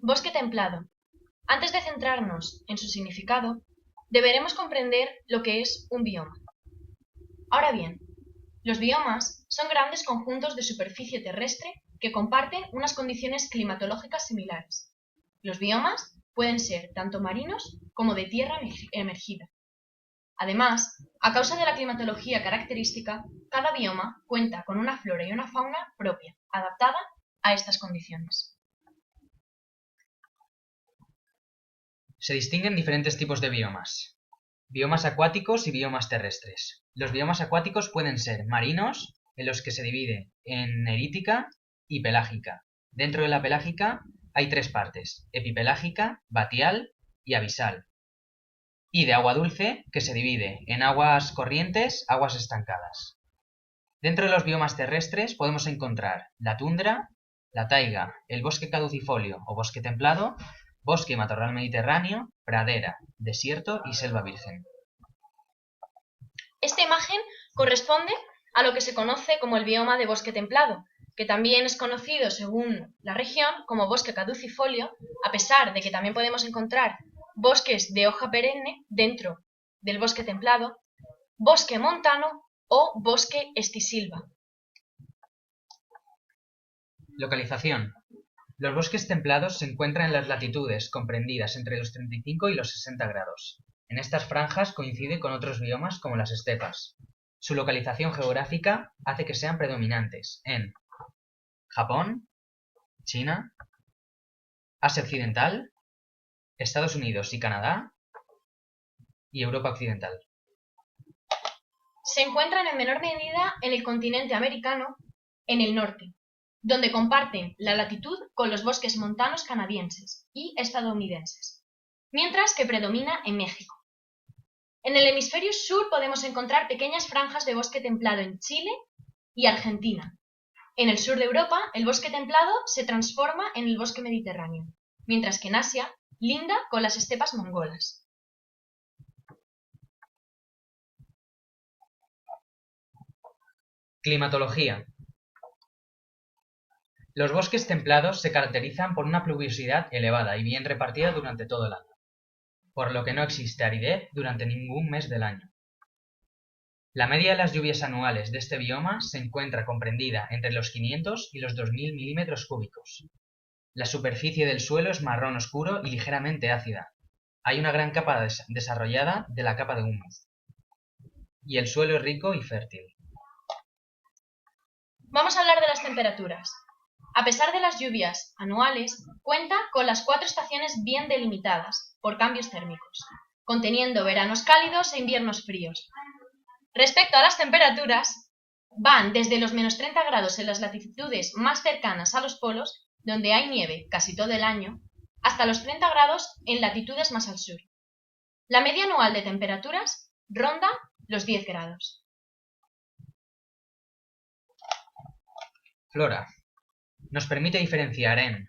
Bosque templado. Antes de centrarnos en su significado, deberemos comprender lo que es un bioma. Ahora bien, los biomas son grandes conjuntos de superficie terrestre que comparten unas condiciones climatológicas similares. Los biomas pueden ser tanto marinos como de tierra emergida. Además, a causa de la climatología característica, cada bioma cuenta con una flora y una fauna propia, adaptada a estas condiciones. Se distinguen diferentes tipos de biomas: biomas acuáticos y biomas terrestres. Los biomas acuáticos pueden ser marinos, en los que se divide en nerítica y pelágica. Dentro de la pelágica hay tres partes: epipelágica, batial y abisal. Y de agua dulce, que se divide en aguas corrientes, aguas estancadas. Dentro de los biomas terrestres podemos encontrar la tundra, la taiga, el bosque caducifolio o bosque templado, bosque y matorral mediterráneo, pradera, desierto y selva virgen. Esta imagen corresponde a lo que se conoce como el bioma de bosque templado, que también es conocido según la región como bosque caducifolio, a pesar de que también podemos encontrar bosques de hoja perenne dentro del bosque templado, bosque montano o bosque estisilva. Localización. Los bosques templados se encuentran en las latitudes comprendidas entre los 35 y los 60 grados. En estas franjas coincide con otros biomas como las estepas. Su localización geográfica hace que sean predominantes en Japón, China, Asia Occidental, Estados Unidos y Canadá y Europa Occidental. Se encuentran en menor medida en el continente americano, en el norte, donde comparten la latitud con los bosques montanos canadienses y estadounidenses, mientras que predomina en México. En el hemisferio sur podemos encontrar pequeñas franjas de bosque templado en Chile y Argentina. En el sur de Europa, el bosque templado se transforma en el bosque mediterráneo, mientras que en Asia linda con las estepas mongolas. Climatología. Los bosques templados se caracterizan por una pluviosidad elevada y bien repartida durante todo el año, por lo que no existe aridez durante ningún mes del año. La media de las lluvias anuales de este bioma se encuentra comprendida entre los 500 y los 2000 milímetros cúbicos. La superficie del suelo es marrón oscuro y ligeramente ácida. Hay una gran capa desarrollada de la capa de humus. Y el suelo es rico y fértil. Vamos a hablar de las temperaturas. A pesar de las lluvias anuales, cuenta con las 4 estaciones bien delimitadas por cambios térmicos, conteniendo veranos cálidos e inviernos fríos. Respecto a las temperaturas, van desde los menos 30 grados en las latitudes más cercanas a los polos, donde hay nieve casi todo el año, hasta los 30 grados en latitudes más al sur. La media anual de temperaturas ronda los 10 grados. Flora. Nos permite diferenciar en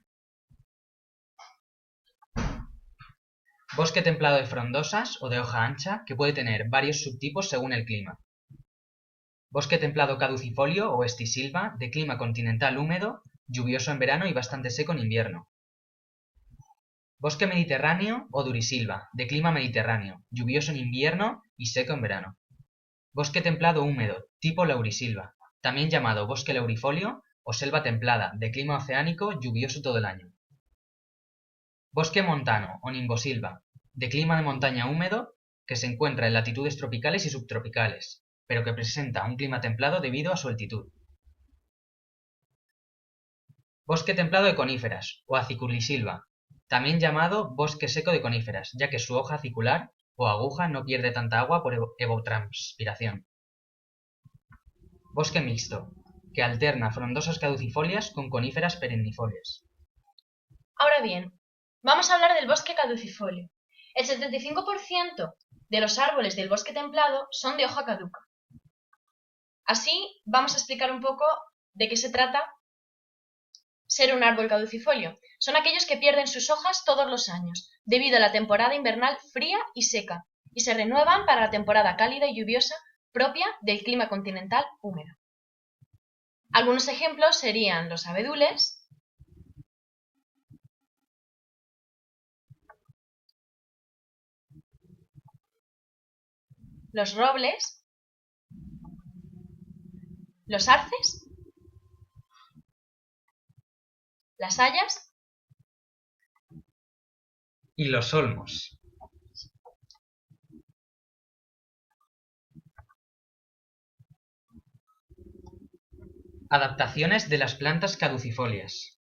bosque templado de frondosas o de hoja ancha, que puede tener varios subtipos según el clima. Bosque templado caducifolio o estisilva, de clima continental húmedo, lluvioso en verano y bastante seco en invierno. Bosque mediterráneo o durisilva, de clima mediterráneo, lluvioso en invierno y seco en verano. Bosque templado húmedo, tipo laurisilva, también llamado bosque laurifolio o selva templada, de clima oceánico, lluvioso todo el año. Bosque montano o nimbosilva, de clima de montaña húmedo, que se encuentra en latitudes tropicales y subtropicales, pero que presenta un clima templado debido a su altitud. Bosque templado de coníferas o aciculisilva, también llamado bosque seco de coníferas, ya que su hoja acicular o aguja no pierde tanta agua por evotranspiración. Bosque mixto, que alterna frondosas caducifolias con coníferas perennifolias. Ahora bien, vamos a hablar del bosque caducifolio. El 75% de los árboles del bosque templado son de hoja caduca. Así, vamos a explicar un poco de qué se trata ser un árbol caducifolio. Son aquellos que pierden sus hojas todos los años, debido a la temporada invernal fría y seca, y se renuevan para la temporada cálida y lluviosa propia del clima continental húmedo. Algunos ejemplos serían los abedules, los robles, los arces, las hayas y los olmos. Adaptaciones de las plantas caducifolias.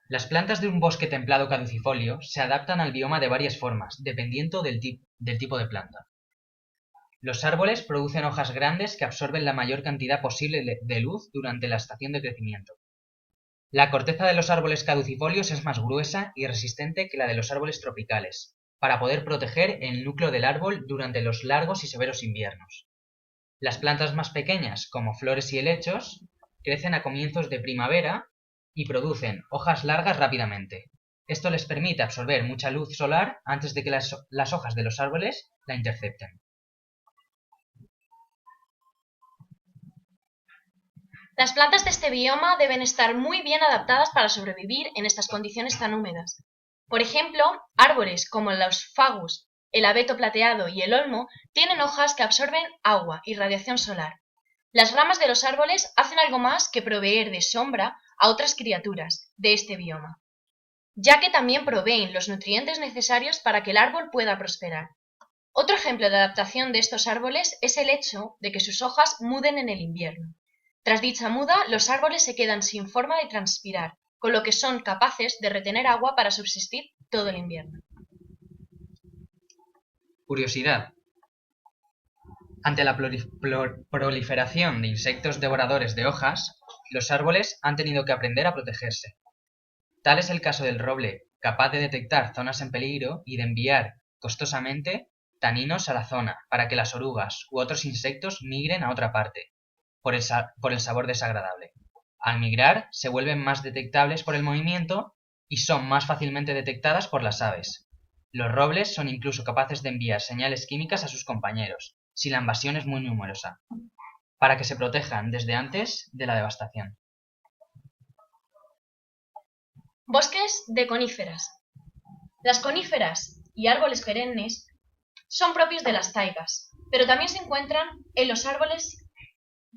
Las plantas de un bosque templado caducifolio se adaptan al bioma de varias formas, dependiendo del tipo de planta. Los árboles producen hojas grandes que absorben la mayor cantidad posible de luz durante la estación de crecimiento. La corteza de los árboles caducifolios es más gruesa y resistente que la de los árboles tropicales, para poder proteger el núcleo del árbol durante los largos y severos inviernos. Las plantas más pequeñas, como flores y helechos, crecen a comienzos de primavera y producen hojas largas rápidamente. Esto les permite absorber mucha luz solar antes de que las hojas de los árboles la intercepten. Las plantas de este bioma deben estar muy bien adaptadas para sobrevivir en estas condiciones tan húmedas. Por ejemplo, árboles como los fagus, el abeto plateado y el olmo tienen hojas que absorben agua y radiación solar. Las ramas de los árboles hacen algo más que proveer de sombra a otras criaturas de este bioma, ya que también proveen los nutrientes necesarios para que el árbol pueda prosperar. Otro ejemplo de adaptación de estos árboles es el hecho de que sus hojas muden en el invierno. Tras dicha muda, los árboles se quedan sin forma de transpirar, con lo que son capaces de retener agua para subsistir todo el invierno. Curiosidad. Ante la proliferación de insectos devoradores de hojas, los árboles han tenido que aprender a protegerse. Tal es el caso del roble, capaz de detectar zonas en peligro y de enviar costosamente taninos a la zona para que las orugas u otros insectos migren a otra parte, por el sabor desagradable. Al migrar, se vuelven más detectables por el movimiento y son más fácilmente detectadas por las aves. Los robles son incluso capaces de enviar señales químicas a sus compañeros, si la invasión es muy numerosa, para que se protejan desde antes de la devastación. Bosques de coníferas. Las coníferas y árboles perennes son propios de las taigas, pero también se encuentran en los árboles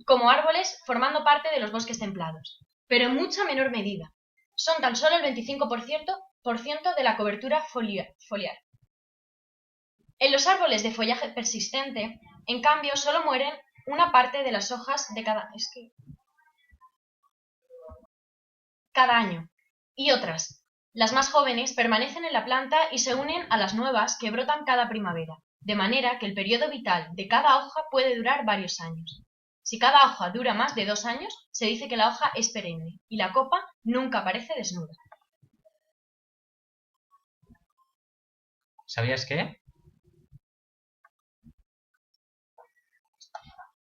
como árboles formando parte de los bosques templados, pero en mucha menor medida. Son tan solo el 25% de la cobertura foliar. En los árboles de follaje persistente, en cambio, solo mueren una parte de las hojas de cada año, y otras, las más jóvenes, permanecen en la planta y se unen a las nuevas que brotan cada primavera, de manera que el periodo vital de cada hoja puede durar varios años. Si cada hoja dura más de 2 años, se dice que la hoja es perenne y la copa nunca aparece desnuda. ¿Sabías qué?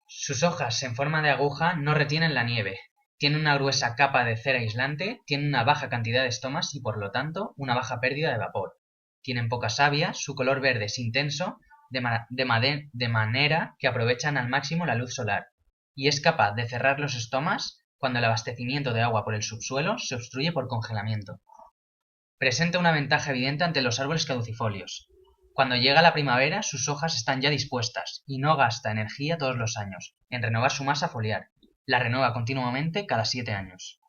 Sus hojas en forma de aguja no retienen la nieve, tienen una gruesa capa de cera aislante, tienen una baja cantidad de estomas y por lo tanto una baja pérdida de vapor. Tienen poca savia, su color verde es intenso, de manera que aprovechan al máximo la luz solar, y es capaz de cerrar los estomas cuando el abastecimiento de agua por el subsuelo se obstruye por congelamiento. Presenta una ventaja evidente ante los árboles caducifolios. Cuando llega la primavera, sus hojas están ya dispuestas y no gasta energía todos los años en renovar su masa foliar. La renueva continuamente cada 7 años.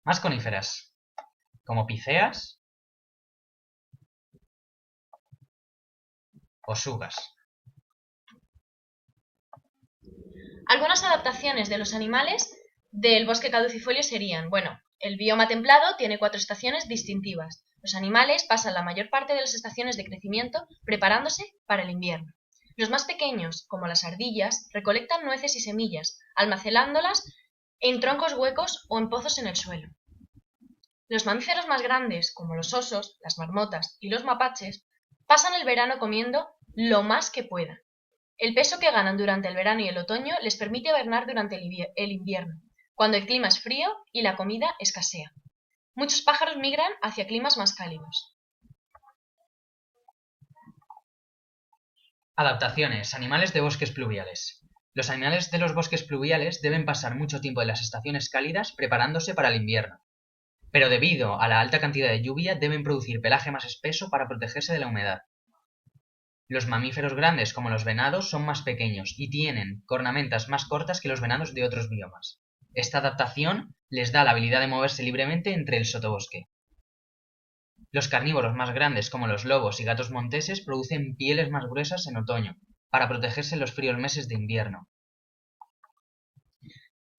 Más coníferas, como píceas o sugas. Algunas adaptaciones de los animales del bosque caducifolio serían, el bioma templado tiene 4 estaciones distintivas. Los animales pasan la mayor parte de las estaciones de crecimiento preparándose para el invierno. Los más pequeños, como las ardillas, recolectan nueces y semillas, almacenándolas en troncos huecos o en pozos en el suelo. Los mamíferos más grandes, como los osos, las marmotas y los mapaches, pasan el verano comiendo lo más que puedan. El peso que ganan durante el verano y el otoño les permite hibernar durante el invierno, cuando el clima es frío y la comida escasea. Muchos pájaros migran hacia climas más cálidos. Adaptaciones. Animales de bosques pluviales. Los animales de los bosques pluviales deben pasar mucho tiempo en las estaciones cálidas preparándose para el invierno, pero debido a la alta cantidad de lluvia deben producir pelaje más espeso para protegerse de la humedad. Los mamíferos grandes, como los venados, son más pequeños y tienen cornamentas más cortas que los venados de otros biomas. Esta adaptación les da la habilidad de moverse libremente entre el sotobosque. Los carnívoros más grandes, como los lobos y gatos monteses, producen pieles más gruesas en otoño, para protegerse en los fríos meses de invierno.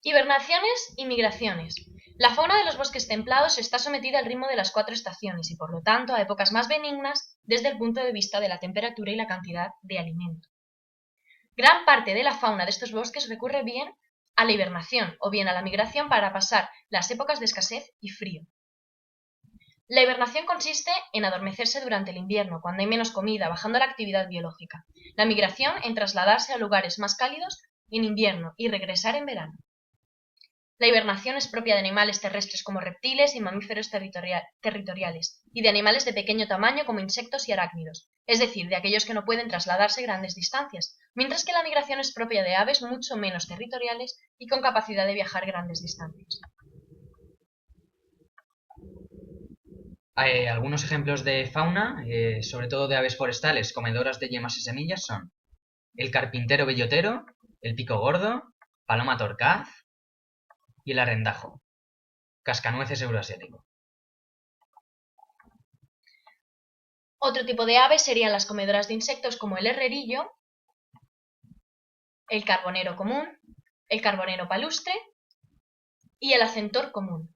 Hibernaciones y migraciones. La fauna de los bosques templados está sometida al ritmo de las 4 estaciones y por lo tanto a épocas más benignas desde el punto de vista de la temperatura y la cantidad de alimento. Gran parte de la fauna de estos bosques recurre bien a la hibernación o bien a la migración para pasar las épocas de escasez y frío. La hibernación consiste en adormecerse durante el invierno, cuando hay menos comida, bajando la actividad biológica. La migración en trasladarse a lugares más cálidos en invierno y regresar en verano. La hibernación es propia de animales terrestres como reptiles y mamíferos territoriales, y de animales de pequeño tamaño como insectos y arácnidos, es decir, de aquellos que no pueden trasladarse grandes distancias, mientras que la migración es propia de aves mucho menos territoriales y con capacidad de viajar grandes distancias. Algunos ejemplos de fauna, sobre todo de aves forestales comedoras de yemas y semillas, son el carpintero bellotero, el pico gordo, paloma torcaz y el arrendajo, cascanueces euroasiático. Otro tipo de aves serían las comedoras de insectos como el herrerillo, el carbonero común, el carbonero palustre y el acentor común.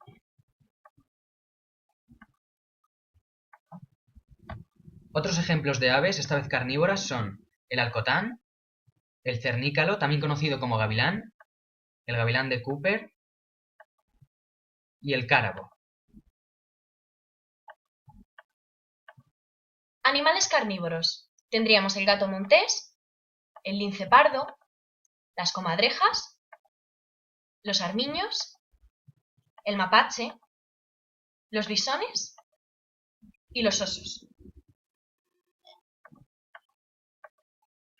Otros ejemplos de aves, esta vez carnívoras, son el alcotán, el cernícalo, también conocido como gavilán, el gavilán de Cooper y el cárabo. Animales carnívoros. Tendríamos el gato montés, el lince pardo, las comadrejas, los armiños, el mapache, los bisones y los osos.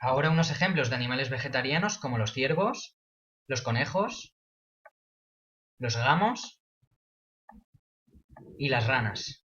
Ahora unos ejemplos de animales vegetarianos como los ciervos, los conejos, los gamos y las ranas.